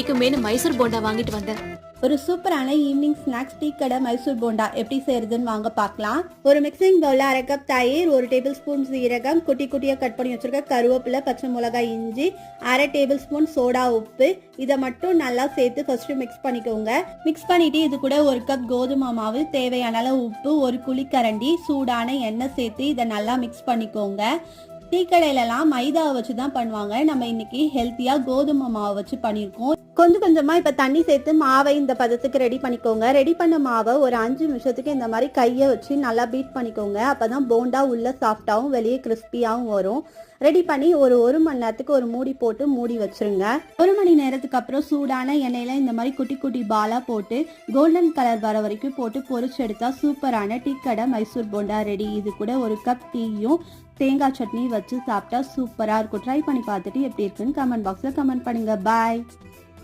பிடிக்குமேனு மைசூர் போண்டா வாங்கிட்டு வந்தேன். ஒரு சூப்பரான ஈவினிங் ஸ்நாக்ஸ் டீ கடை மைசூர் போண்டா எப்படி செய்யறதுன்னு வாங்க பார்க்கலாம். ஒரு மிக்சிங் பவுல்ல 1/2 கப் தயிர், 1 டேபிள் ஸ்பூன் சீரகம், குட்டி குட்டியா கட் பண்ணி வச்சிருக்க கருவேப்பிலை, பச்சை மிளகாய், இஞ்சி, 1/2 டேபிள் ஸ்பூன் சோடா உப்பு, இதை மட்டும் நல்லா சேர்த்து ஃபர்ஸ்ட் மிக்ஸ் பண்ணிக்கோங்க. மிக்ஸ் பண்ணிட்டு இது கூட 1 கப் கோதுமை மாவு, தேவையான அளவு உப்பு, 1 குழிக்கரண்டி சூடான எண்ணெய் சேர்த்து இதை நல்லா மிக்ஸ் பண்ணிக்கோங்க. டீ கடையிலலாம் மைதாவை வச்சு தான் பண்ணுவாங்க. நம்ம இன்னைக்கு ஹெல்த்தியா கோதுமை மாவை வச்சு பண்ணியிருக்கோம். கொஞ்சம் கொஞ்சமா இப்ப தண்ணி சேர்த்து மாவை இந்த பதத்துக்கு ரெடி பண்ணிக்கோங்க. ரெடி பண்ண மாவை ஒரு 5 நிமிஷத்துக்கு இந்த மாதிரி கையை வச்சு நல்லா பீட் பண்ணிக்கோங்க. அப்பதான் போண்டா உள்ள சாஃப்டாகவும் வெளியே கிறிஸ்பியாகவும் வரும். ரெடி பண்ணி ஒரு மணி நேரத்துக்கு ஒரு மூடி போட்டு மூடி வச்சிருங்க. 1 மணி நேரத்துக்கு அப்புறம் சூடான எண்ணெயில இந்த மாதிரி குட்டி குட்டி பாலா போட்டு கோல்டன் கலர் வர வரைக்கும் போட்டு பொரிச்சு எடுத்தா சூப்பரான டீ கடை மைசூர் போண்டா ரெடி. இது கூட 1 கப் டீயும் தேங்காய் சட்னி வச்சு சாப்பிட்டா சூப்பரா இருக்கும். ட்ரை பண்ணி பார்த்துட்டு எப்படி இருக்குன்னு கமெண்ட் பாக்ஸ்ல கமெண்ட் பண்ணுங்க. பாய்.